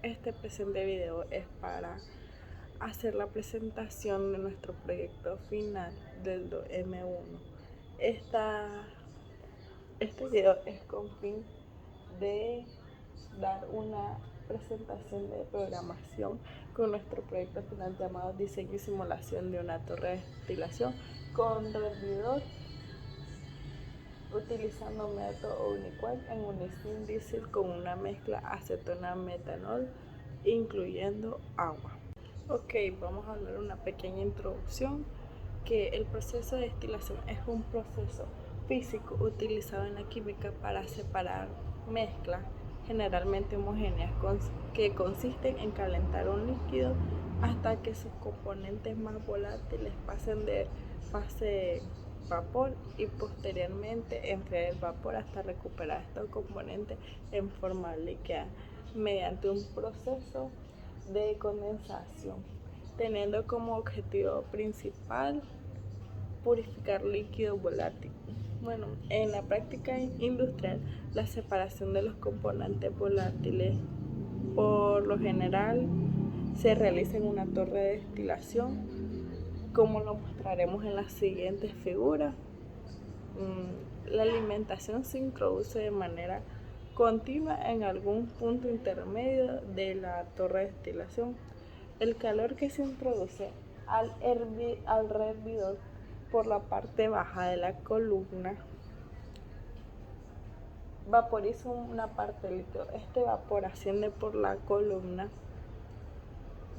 Este presente video es para hacer la presentación de nuestro proyecto final del M1. Este video es con fin de dar una presentación de programación con nuestro proyecto final llamado Diseño y Simulación de una torre de destilación con servidor utilizando método Uniqual en unicin diésel con una mezcla acetona-metanol incluyendo agua. Ok, vamos a dar una pequeña introducción, que el proceso de destilación es un proceso físico utilizado en la química para separar mezclas generalmente homogéneas que consisten en calentar un líquido hasta que sus componentes más volátiles pasen de fase vapor y posteriormente enfriar el vapor hasta recuperar estos componentes en forma líquida mediante un proceso de condensación, teniendo como objetivo principal purificar líquido volátil. Bueno, en la práctica industrial, la separación de los componentes volátiles por lo general se realiza en una torre de destilación, como lo mostraremos en las siguientes figuras. La alimentación se introduce de manera continua en algún punto intermedio de la torre de destilación. El calor que se introduce al hervidor por la parte baja de la columna vaporiza una parte del líquido. Este vapor asciende por la columna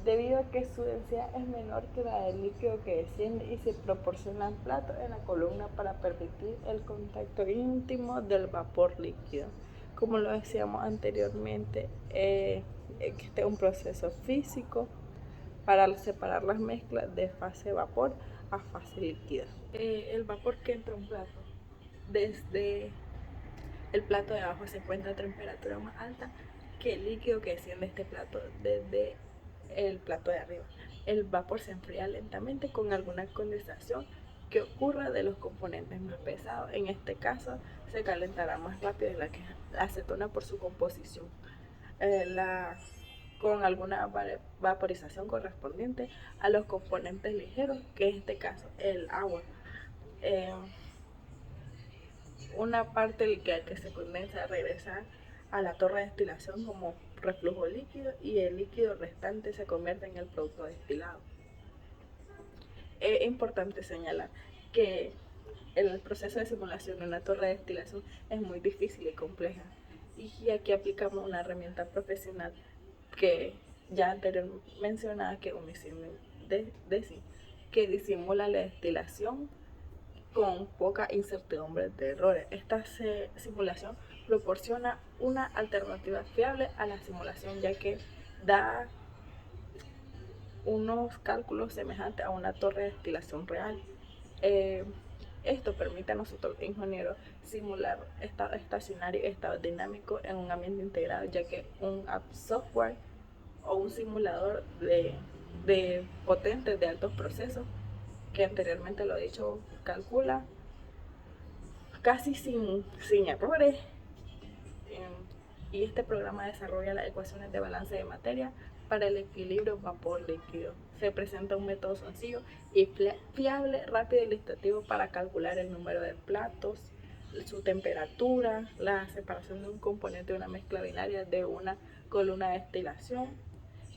debido a que su densidad es menor que la del líquido que desciende y se proporcionan platos en la columna para permitir el contacto íntimo del vapor líquido. Como lo decíamos anteriormente, este es un proceso físico para separar las mezclas de fase vapor a fase líquida. El vapor que entra a un plato, desde el plato de abajo se encuentra a temperatura más alta que el líquido que desciende este plato desde el plato de arriba. El vapor se enfría lentamente con alguna condensación que ocurra de los componentes más pesados. En este caso se calentará más rápido la acetona por su composición, con alguna vaporización correspondiente a los componentes ligeros, que en este caso el agua. Una parte líquida que se condensa regresa a la torre de destilación como reflujo líquido y el líquido restante se convierte en el producto destilado. Es importante señalar que el proceso de simulación de una torre de destilación es muy difícil y compleja, y aquí aplicamos una herramienta profesional que ya anteriormente mencionada, que es unicin diésel, que disimula la destilación con poca incertidumbre de errores. Esta simulación proporciona una alternativa fiable a la simulación, ya que da unos cálculos semejantes a una torre de destilación real. Esto permite a nosotros, ingenieros, simular estado estacionario y estado dinámico en un ambiente integrado, ya que un software o un simulador de potentes de altos procesos, que anteriormente lo he dicho, calcula casi sin errores, y este programa desarrolla las ecuaciones de balance de materia para el equilibrio vapor-líquido. Se presenta un método sencillo y fiable, rápido y ilustrativo para calcular el número de platos, su temperatura, la separación de un componente de una mezcla binaria de una columna de destilación.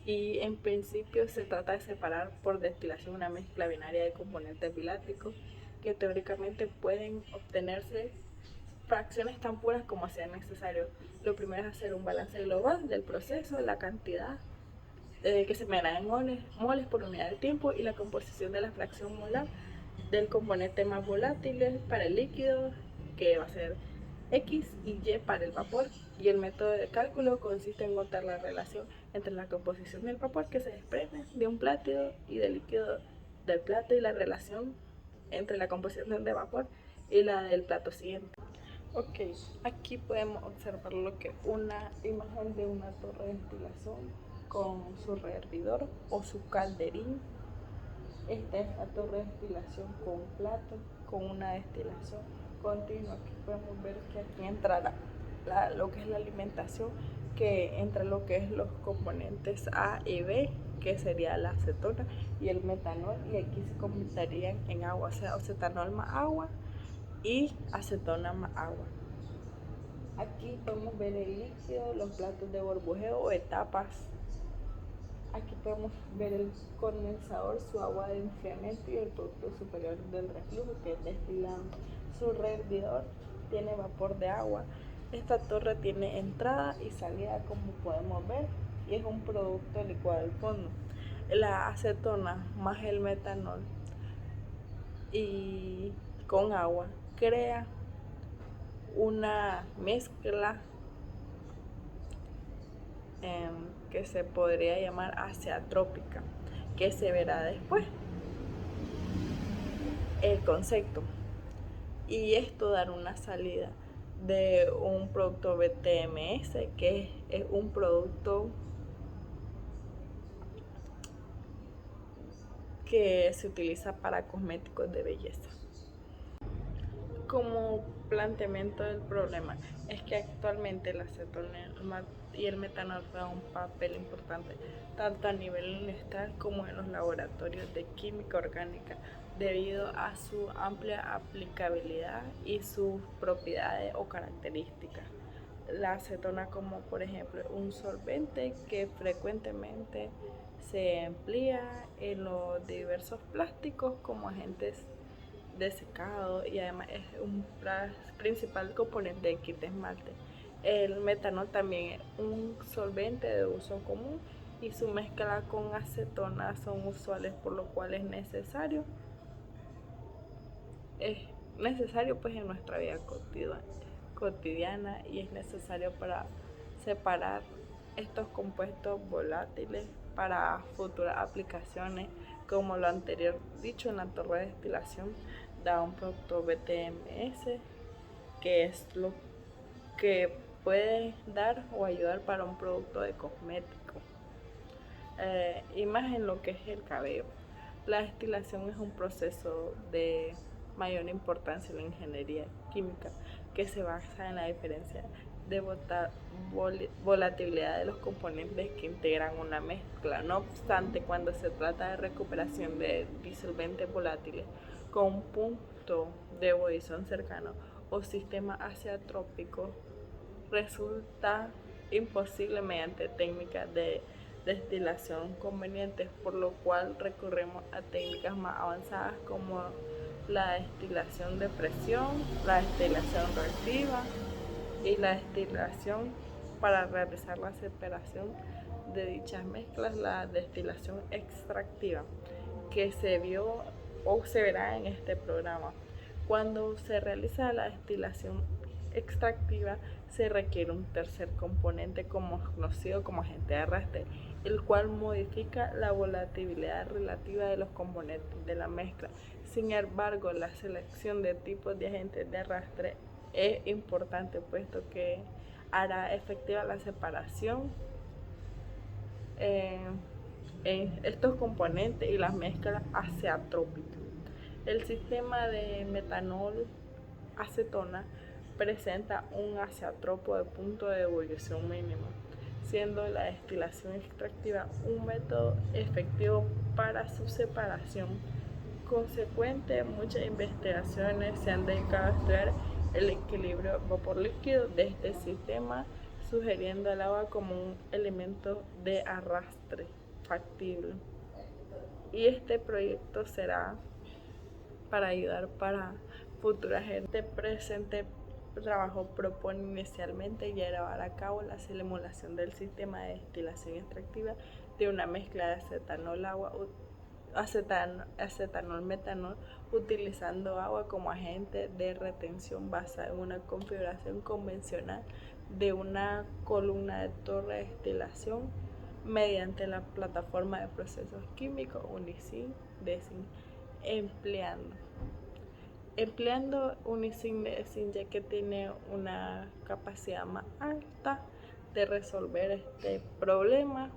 Y en principio se trata de separar por destilación una mezcla binaria de componentes biláticos que teóricamente pueden obtenerse fracciones tan puras como sea necesario. Lo primero es hacer un balance global del proceso, la cantidad que se medirá en moles por unidad de tiempo y la composición de la fracción molar del componente más volátil para el líquido, que va a ser X, y Y para el vapor. Y el método de cálculo consiste en contar la relación entre la composición del vapor que se desprende de un plato y del líquido del plato, y la relación entre la composición de vapor y la del plato siguiente. Ok, aquí podemos observar lo que una imagen de una torre de destilación con su rehervidor o su calderín. Esta es la torre de destilación con plato, con una destilación continua. Aquí podemos ver que aquí entrará lo que es la alimentación, que entre lo que es los componentes A y B, que sería la acetona y el metanol, y aquí se convertirían en agua, o sea, acetanol más agua y acetona más agua. Aquí podemos ver el líquido, los platos de burbujeo o etapas. Aquí podemos ver el condensador, su agua de enfriamiento y el producto superior del reflujo, que es destilado. Su rehervidor tiene vapor de agua. Esta torre tiene entrada y salida, como podemos ver, y es un producto licuado al fondo. La acetona más el metanol y con agua crea una mezcla que se podría llamar azeotrópica, que se verá después el concepto, y esto dará una salida de un producto BTMS, que es un producto que se utiliza para cosméticos de belleza. Como planteamiento del problema es que actualmente la acetona y el metanol juegan un papel importante tanto a nivel industrial como en los laboratorios de química orgánica, debido a su amplia aplicabilidad y sus propiedades o características. La acetona, como por ejemplo un solvente que frecuentemente se emplea en los diversos plásticos como agentes de secado, y además es un principal componente de kit de esmalte. El metanol también es un solvente de uso común y su mezcla con acetona son usuales, por lo cual es necesario pues en nuestra vida cotidiana, y es necesario para separar estos compuestos volátiles para futuras aplicaciones, como lo anterior dicho. En la torre de destilación da un producto BTMS, que es lo que puede dar o ayudar para un producto de cosmético. Y más en lo que es el cabello. La destilación es un proceso de mayor importancia en la ingeniería química, que se basa en la diferencia de volatilidad de los componentes que integran una mezcla. No obstante, cuando se trata de recuperación de disolventes volátiles con un punto de ebullición cercano o sistema azeotrópico, resulta imposible mediante técnicas de destilación convenientes, por lo cual recurrimos a técnicas más avanzadas como la destilación de presión, la destilación reactiva y la destilación para realizar la separación de dichas mezclas, la destilación extractiva, que se vio o se verá en este programa. Cuando se realiza la destilación extractiva, se requiere un tercer componente conocido como agente de arrastre, el cual modifica la volatilidad relativa de los componentes de la mezcla. Sin embargo, la selección de tipos de agentes de arrastre es importante, puesto que hará efectiva la separación en estos componentes y las mezclas azeotrópicas. El sistema de metanol acetona presenta un azeotropo de punto de ebullición mínimo, siendo la destilación extractiva un método efectivo para su separación. Consecuente, muchas investigaciones se han dedicado a estudiar el equilibrio vapor-líquido de este sistema, sugiriendo el agua como un elemento de arrastre factible. Y este proyecto será para ayudar para futura gente. Presente trabajo propone inicialmente llevar a cabo la simulación del sistema de destilación extractiva de una mezcla de acetanol-metanol, utilizando agua como agente de retención basada en una configuración convencional de una columna de torre de destilación mediante la plataforma de procesos químicos Unisin-Desin, empleando Unisin-Desin, ya que tiene una capacidad más alta de resolver este problema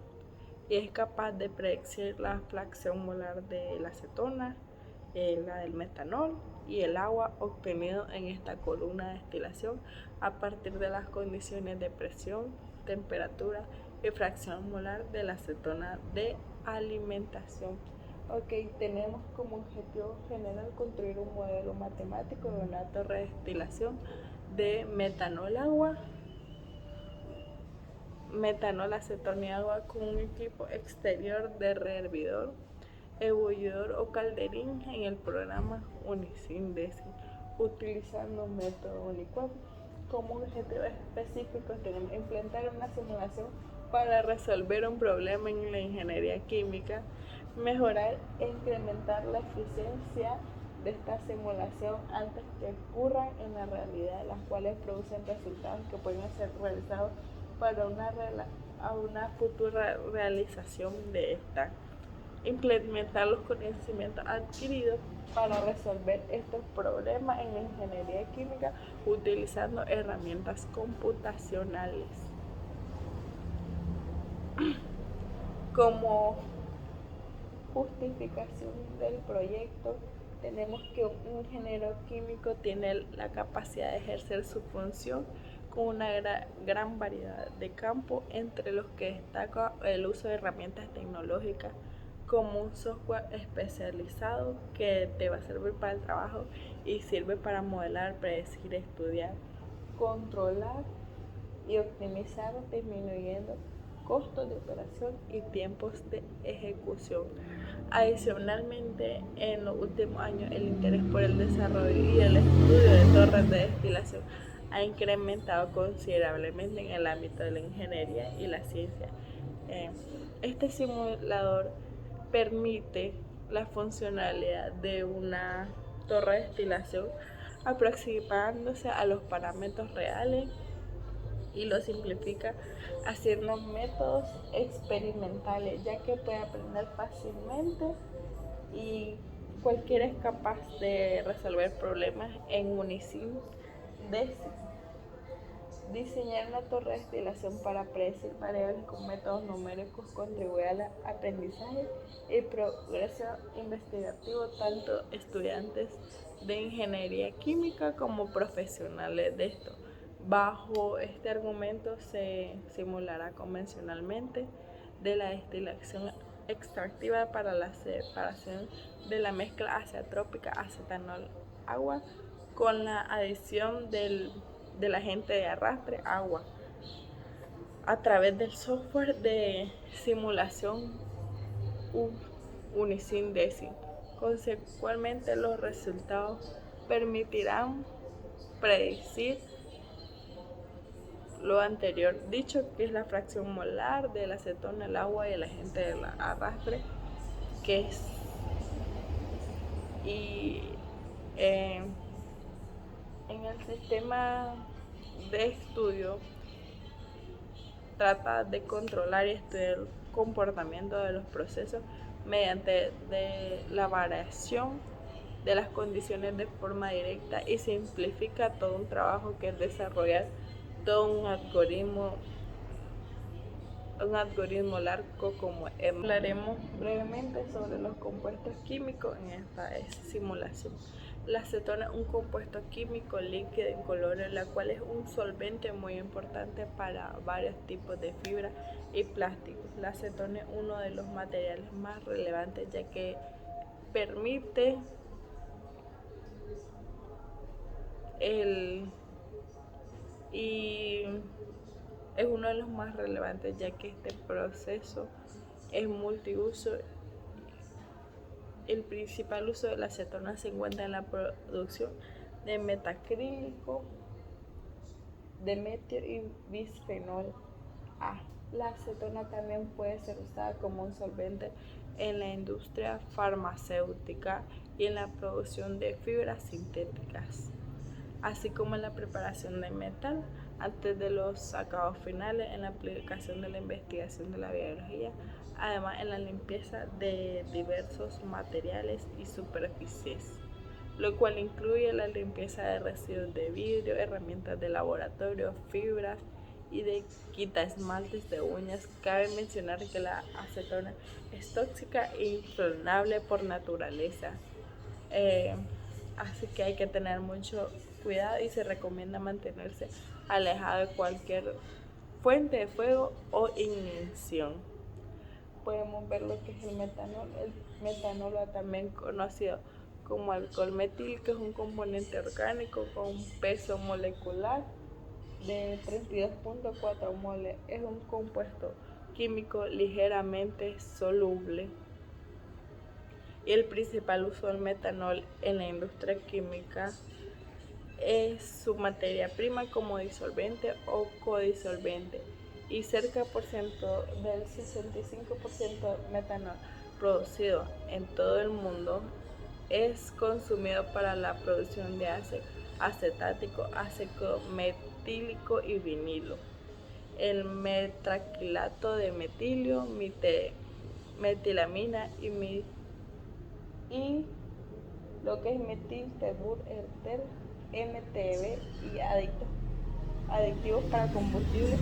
y es capaz de predecir la fracción molar de la acetona, la del metanol y el agua obtenido en esta columna de destilación a partir de las condiciones de presión, temperatura y fracción molar de la acetona de alimentación. Ok, tenemos como objetivo general construir un modelo matemático de una torre de destilación de metanol agua, metanol, acetona y agua con un equipo exterior de rehervidor, ebullidor o calderín en el programa Unisyndesis, utilizando un método Uniquap. Como objetivo específico tenemos implementar una simulación para resolver un problema en la ingeniería química, mejorar e incrementar la eficiencia de esta simulación antes que ocurran en la realidad, las cuales producen resultados que pueden ser realizados para una futura realización de esta. Implementar los conocimientos adquiridos para resolver estos problemas en la ingeniería química utilizando herramientas computacionales. Como justificación del proyecto, tenemos que un ingeniero químico tiene la capacidad de ejercer su función con una gran variedad de campos, entre los que destaca el uso de herramientas tecnológicas como un software especializado que te va a servir para el trabajo y sirve para modelar, predecir, estudiar, controlar y optimizar, disminuyendo costos de operación y tiempos de ejecución. Adicionalmente, en los últimos años, el interés por el desarrollo y el estudio de torres de destilación ha incrementado considerablemente en el ámbito de la ingeniería y la ciencia. Este simulador permite la funcionalidad de una torre de destilación aproximándose a los parámetros reales y lo simplifica haciendo métodos experimentales, ya que puede aprender fácilmente y cualquiera es capaz de resolver problemas en Unisyndesis. Diseñar una torre de destilación para predecir variables con métodos numéricos contribuye al aprendizaje y progreso investigativo tanto estudiantes de ingeniería química como profesionales de esto. Bajo este argumento se simulará convencionalmente de la destilación extractiva para la separación de la mezcla azeotrópica acetanol-agua con la adición del agente de arrastre agua a través del software de simulación Unisyndesis. Consecuentemente, los resultados permitirán predecir lo anterior dicho, que es la fracción molar de la acetona, el agua y el agente del arrastre, que es en el sistema de estudio trata de controlar y estudiar el comportamiento de los procesos mediante la variación de las condiciones de forma directa y simplifica todo un trabajo que es desarrollar todo un algoritmo largo como hablaremos brevemente sobre los compuestos químicos en esta simulación. La acetona es un compuesto químico líquido incoloro, la cual es un solvente muy importante para varios tipos de fibra y plásticos. La acetona es uno de los materiales más relevantes, ya que permite es uno de los más relevantes, ya que este proceso es multiuso. El principal uso de la acetona se encuentra en la producción de metacrílico, de metio y bisfenol A. La acetona también puede ser usada como un solvente en la industria farmacéutica y en la producción de fibras sintéticas, así como en la preparación de metal antes de los acabados finales, en la aplicación de la investigación de la biología, además en la limpieza de diversos materiales y superficies, lo cual incluye la limpieza de residuos de vidrio, herramientas de laboratorio, fibras y de quita esmaltes de uñas. Cabe mencionar que la acetona es tóxica e inflamable por naturaleza. así que hay que tener mucho cuidado y se recomienda mantenerse alejado de cualquier fuente de fuego o ignición. Podemos ver lo que es el metanol. El metanol, también conocido como alcohol metil, que es un componente orgánico con un peso molecular de 32.4 moles. Es un compuesto químico ligeramente soluble. Y el principal uso del metanol en la industria química es su materia prima como disolvente o codisolvente, y cerca por ciento del 65% de metanol producido en todo el mundo es consumido para la producción de ácido acetático, ácido metílico y vinilo. El metacrilato de metilio, metilamina y lo que es metiltebuterter, MTB y aditivos para combustible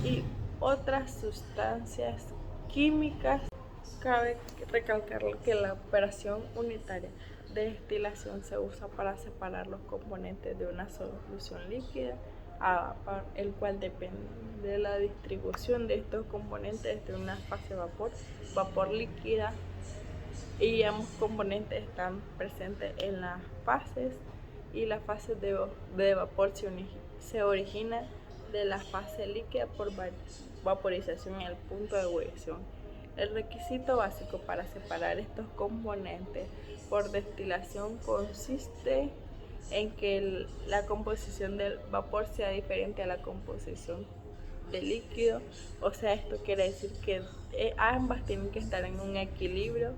y otras sustancias químicas. Cabe recalcar que la operación unitaria de destilación se usa para separar los componentes de una solución líquida a vapor, el cual depende de la distribución de estos componentes de una fase vapor líquida, y ambos componentes están presentes en las fases, y las fases de vapor se originan de la fase líquida por vaporización en el punto de ebullición. El requisito básico para separar estos componentes por destilación consiste en que la composición del vapor sea diferente a la composición del líquido. O sea, esto quiere decir que ambas tienen que estar en un equilibrio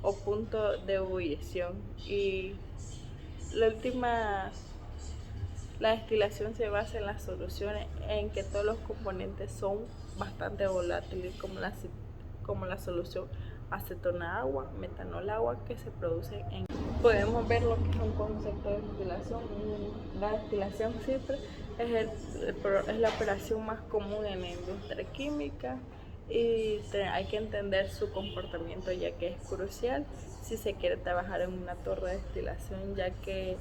o punto de ebullición. Y la destilación se basa en las soluciones en que todos los componentes son bastante volátiles, como la solución acetona agua, metanol agua, que se produce en... Podemos ver lo que es un concepto de destilación. La destilación siempre es la operación más común en la industria química, y hay que entender su comportamiento, ya que es crucial si se quiere trabajar en una torre de destilación, ya que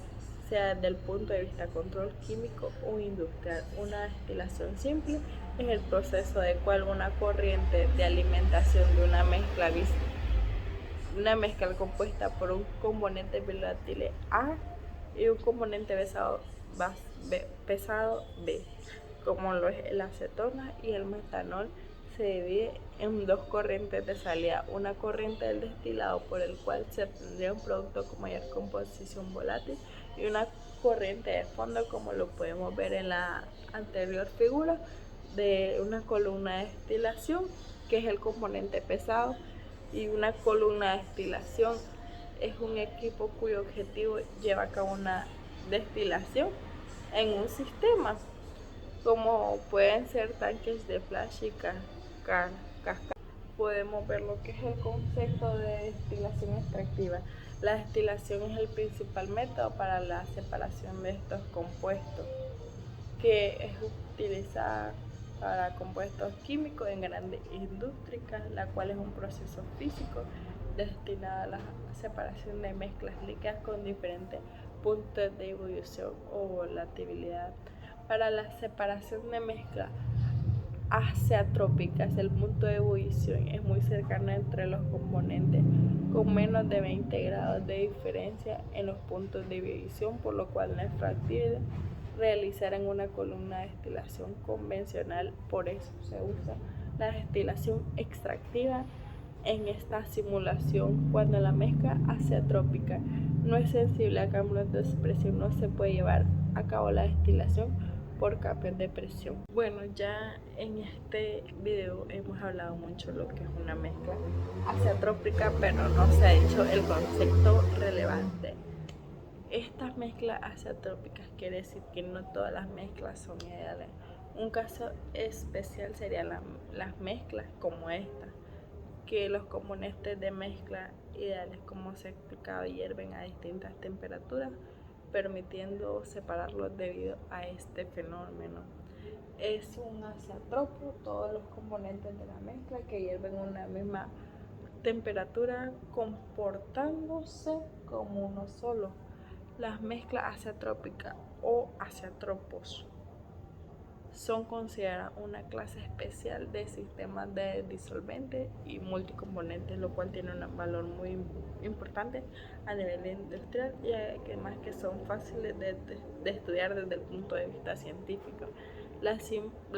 sea desde el punto de vista control químico o industrial. Una destilación simple es el proceso de cual una corriente de alimentación de una mezcla compuesta por un componente volátil A y un componente pesado B, como lo es la acetona y el metanol. Se divide en dos corrientes de salida: una corriente del destilado, por el cual se obtendría un producto con mayor composición volátil, y una corriente de fondo, como lo podemos ver en la anterior figura, de una columna de destilación, que es el componente pesado. Y una columna de destilación es un equipo cuyo objetivo lleva a cabo una destilación en un sistema, como pueden ser tanques de flash y cascadas. Podemos ver lo que es el concepto de destilación extractiva. La destilación es el principal método para la separación de estos compuestos, que es utilizada para compuestos químicos en grandes industrias, la cual es un proceso físico destinado a la separación de mezclas líquidas con diferentes puntos de ebullición o volatilidad. Para la separación de mezclas azeotrópicas, el punto de ebullición es muy cercano entre los componentes, con menos de 20 grados de diferencia en los puntos de ebullición, por lo cual no es factible realizar en una columna de destilación convencional. Por eso se usa la destilación extractiva en esta simulación. Cuando la mezcla azeotrópica no es sensible a cambios de presión, no se puede llevar a cabo la destilación por cambios de presión. Bueno, ya en este video hemos hablado mucho de lo que es una mezcla azeotrópica, pero no se ha dicho el concepto relevante. Estas mezclas azeotrópicas quiere decir que no todas las mezclas son ideales. Un caso especial serían las mezclas como esta, que los componentes de mezcla ideales, como se ha explicado, hierven a distintas temperaturas, permitiendo separarlos debido a este fenómeno. Es un azeotropo, todos los componentes de la mezcla que hierven a una misma temperatura, comportándose como uno solo. Las mezclas azeotrópicas o azeotropos son consideradas una clase especial de sistemas de disolventes y multicomponentes, lo cual tiene un valor muy importante a nivel industrial y además que son fáciles de estudiar desde el punto de vista científico. La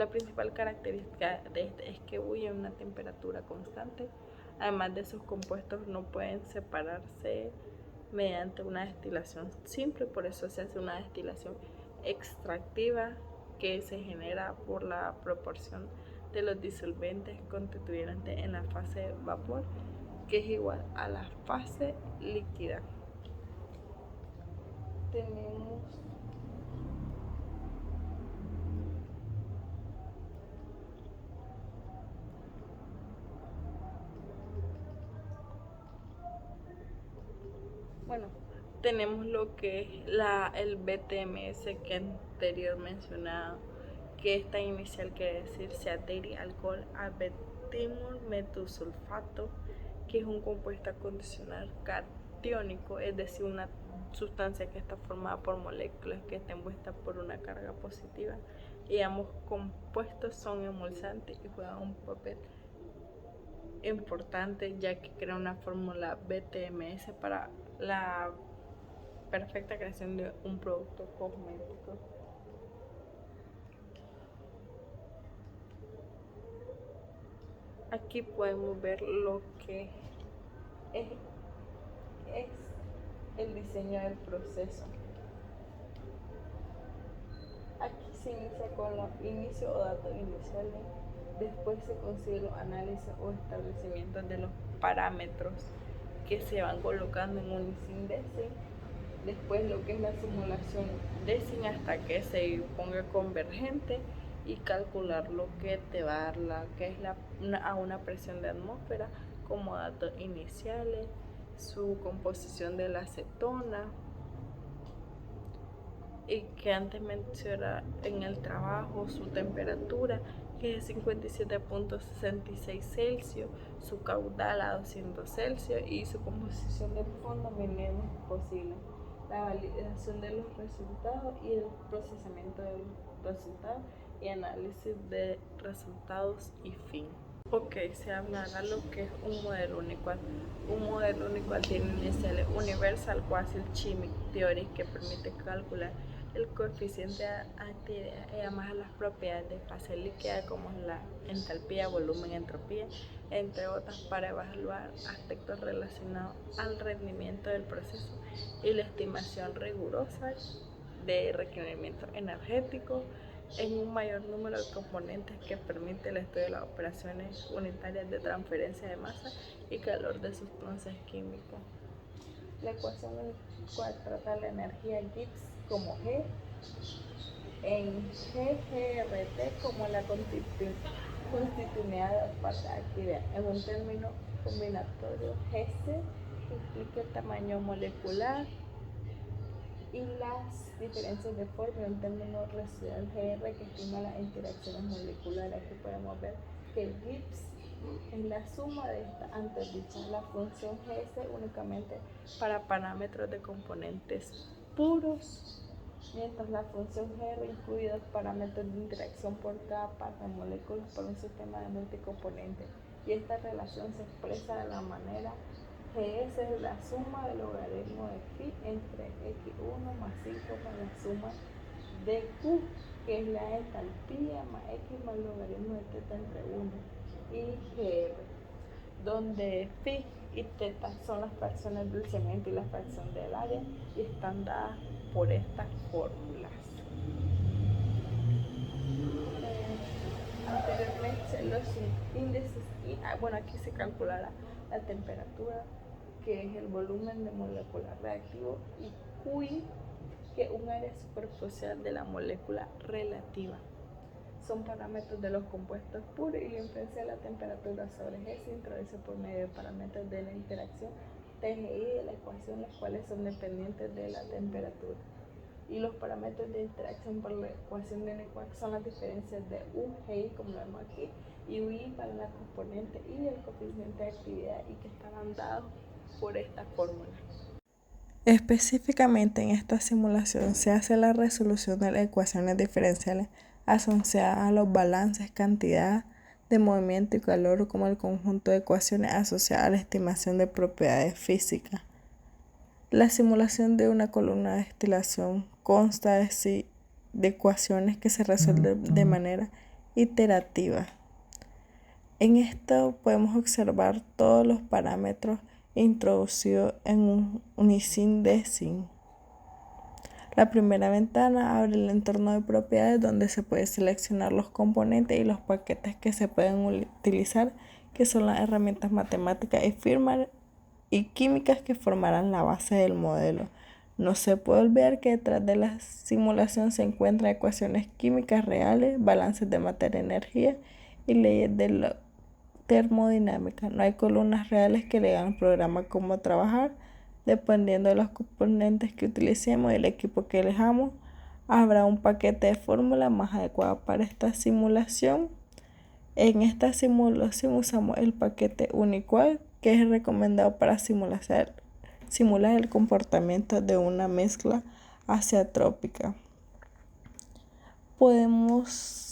principal característica de este es que huye a una temperatura constante. Además de sus compuestos no pueden separarse mediante una destilación simple, por eso se hace una destilación extractiva que se genera por la proporción de los disolventes constituyentes en la fase de vapor, que es igual a la fase líquida. Tenemos tenemos lo que es el BTMS que anterior mencionado, que esta inicial quiere decir ceateria alcohol abetimol metosulfato, que es un compuesto condicional catiónico, es decir, una sustancia que está formada por moléculas que están envueltas por una carga positiva, y ambos compuestos son emulsantes y juegan un papel importante ya que crea una fórmula BTMS para la perfecta creación de un producto cosmético. Aquí podemos ver lo que es el diseño del proceso. Aquí se inicia con los inicios o datos iniciales, después se consigue los análisis o establecimientos de los parámetros que se van colocando en un ISIN-DESIN, después lo que es la simulación DESIN hasta que se ponga convergente y calcular lo que te va a dar a una presión de atmósfera como datos iniciales, su composición de la acetona, y que antes mencioné en el trabajo su temperatura, que es 57.66 Celsius, su caudal a 200 Celsius y su composición de fondo mínimo posible, la validación de los resultados y el procesamiento de los resultados y análisis de resultados y fin. Ok, se hablará lo que es un modelo Uniqual. Un modelo Uniqual tiene iniciales Universal Quasi Chimic Theory, que permite calcular el coeficiente de actividad y además las propiedades de fase líquida como la entalpía, volumen, entropía, entre otras, para evaluar aspectos relacionados al rendimiento del proceso y la estimación rigurosa de requerimientos energéticos en un mayor número de componentes, que permite el estudio de las operaciones unitarias de transferencia de masa y calor de sustancias químicas. La ecuación en la cual trata la energía Gibbs como G, en GGRT como la constitucionalidad de la parte de actividad. En un término combinatorio, GC implica el tamaño molecular y las diferencias de forma, y un término residual GR que estima las interacciones moleculares. Aquí podemos ver que el Gibbs es la suma de esta antes dicha. La función GS únicamente para parámetros de componentes puros, mientras la función GR incluye los parámetros de interacción por cada par de moléculas por un sistema de multicomponentes, y esta relación se expresa de la manera: GS es la suma del logaritmo de phi entre x1 más 5 más la suma de Q, que es la entalpía, más x más el logaritmo de teta entre 1 y GR, donde phi y teta son las fracciones del cemento y la fracción del área, y están dadas por estas fórmulas. Anteriormente los índices, y aquí se calculará la temperatura, que es el volumen de molecular reactivo, y QI, que es un área superficial de la molécula relativa. Son parámetros de los compuestos puros, y la influencia de la temperatura sobre G se introduce por medio de parámetros de la interacción TGI de la ecuación, los cuales son dependientes de la temperatura. Y los parámetros de interacción por la ecuación de Nequac son las diferencias de UGI, como lo vemos aquí, y UI para la componente y el coeficiente de actividad, y que estarán dados por esta fórmula. Específicamente en esta simulación se hace la resolución de las ecuaciones diferenciales asociadas a los balances, cantidad de movimiento y calor, como el conjunto de ecuaciones asociadas a la estimación de propiedades físicas. La simulación de una columna de destilación consta de ecuaciones que se resuelven de manera iterativa. En esto podemos observar todos los parámetros introducidos en un Unisim Design. La primera ventana abre el entorno de propiedades donde se puede seleccionar los componentes y los paquetes que se pueden utilizar, que son las herramientas matemáticas y químicas que formarán la base del modelo. No se puede olvidar que detrás de la simulación se encuentran ecuaciones químicas reales, balances de materia-energía y leyes de la termodinámica. No hay columnas reales que le digan al programa cómo trabajar. Dependiendo de los componentes que utilicemos y el equipo que elijamos, habrá un paquete de fórmula más adecuado para esta simulación. En esta simulación usamos el paquete Uniqual, que es recomendado para simular el comportamiento de una mezcla azeotrópica. Podemos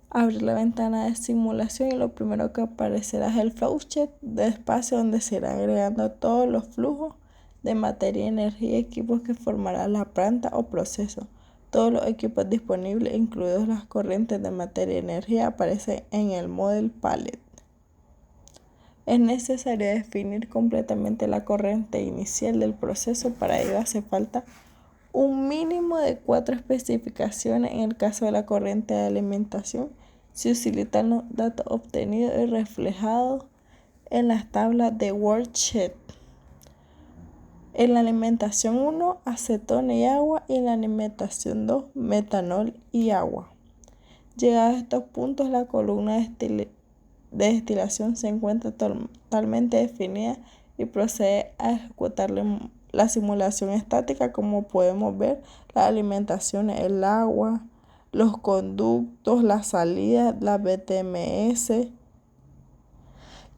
abrir la ventana de simulación y lo primero que aparecerá es el flowchart de espacio donde se irán agregando todos los flujos de materia, energía y equipos que formarán la planta o proceso. Todos los equipos disponibles, incluidos las corrientes de materia y energía, aparecen en el Model Palette. Es necesario definir completamente la corriente inicial del proceso. Para ello hace falta un mínimo de 4 especificaciones. En el caso de la corriente de alimentación, se utilizan los datos obtenidos y reflejados en las tablas de worksheet. En la alimentación 1, acetona y agua, y en la alimentación 2, metanol y agua. Llegados a estos puntos, la columna de destilación se encuentra totalmente definida y procede a ejecutar la simulación estática. Como podemos ver, la alimentación es el agua, los conductos, las salidas, la BTMS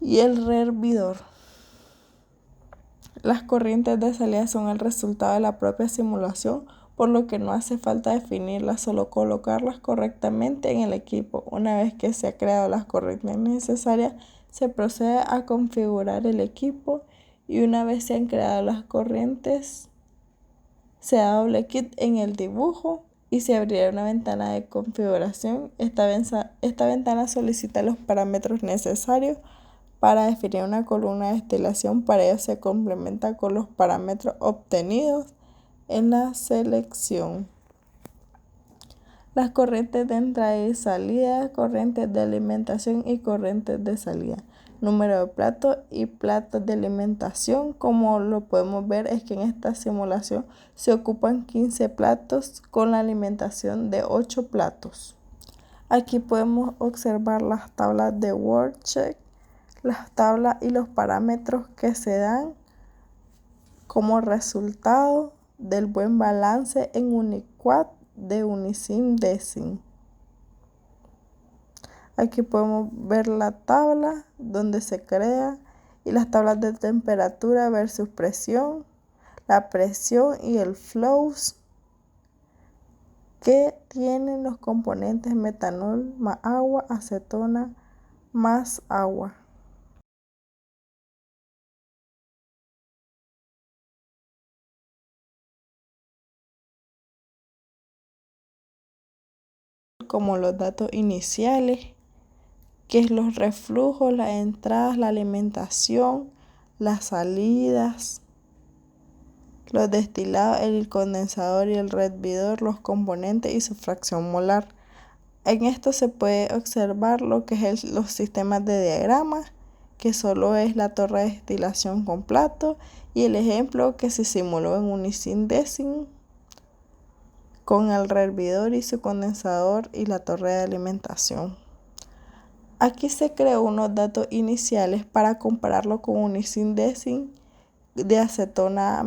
y el rehervidor. Las corrientes de salida son el resultado de la propia simulación, por lo que no hace falta definirlas, solo colocarlas correctamente en el equipo. Una vez que se han creado las corrientes necesarias, se procede a configurar el equipo, y una vez se han creado las corrientes, se da doble clic en el dibujo y se abrirá una ventana de configuración. Esta ventana solicita los parámetros necesarios para definir una columna de destilación. Para ello se complementa con los parámetros obtenidos en la selección. Las corrientes de entrada y salida, corrientes de alimentación y corrientes de salida. Número de platos y platos de alimentación. Como lo podemos ver, es que en esta simulación se ocupan 15 platos con la alimentación de 8 platos. Aquí podemos observar las tablas de worksheet, las tablas y los parámetros que se dan como resultado del buen balance en Uniquad de Unisim Design. Aquí podemos ver la tabla donde se crea y las tablas de temperatura versus presión, la presión y el flows que tienen los componentes metanol más agua, acetona más agua. Como los datos iniciales, que es los reflujos, las entradas, la alimentación, las salidas, los destilados, el condensador y el rehervidor, los componentes y su fracción molar. En esto se puede observar lo que es los sistemas de diagramas, que solo es la torre de destilación con plato, y el ejemplo que se simuló en Unisim Design con el rehervidor y su condensador y la torre de alimentación. Aquí se creó unos datos iniciales para compararlo con Unisim Design de acetona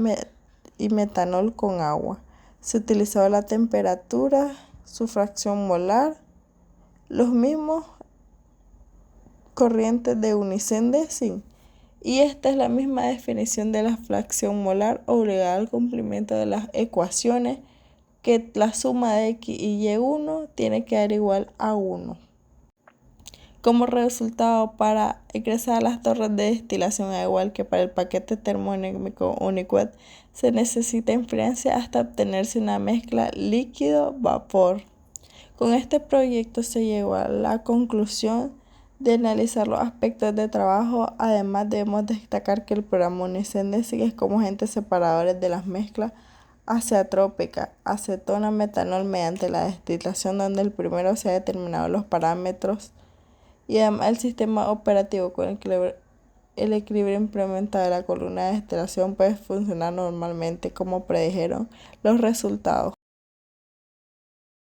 y metanol con agua. Se utilizó la temperatura, su fracción molar, los mismos corrientes de Unisim Design, Y esta es la misma definición de la fracción molar obligada al cumplimiento de las ecuaciones, que la suma de x y y1 tiene que dar igual a 1. Como resultado, para ingresar a las torres de destilación, al igual que para el paquete termodinámico Uniquet, se necesita enfriarse hasta obtenerse una mezcla líquido-vapor. Con este proyecto se llegó a la conclusión de analizar los aspectos de trabajo. Además, debemos destacar que el programa UNICENDE sigue como agentes separadores de las mezclas azeotrópicas, acetona, metanol mediante la destilación, donde el primero se ha determinado los parámetros y además el sistema operativo con el equilibrio implementado de la columna de destilación puede funcionar normalmente, como predijeron los resultados.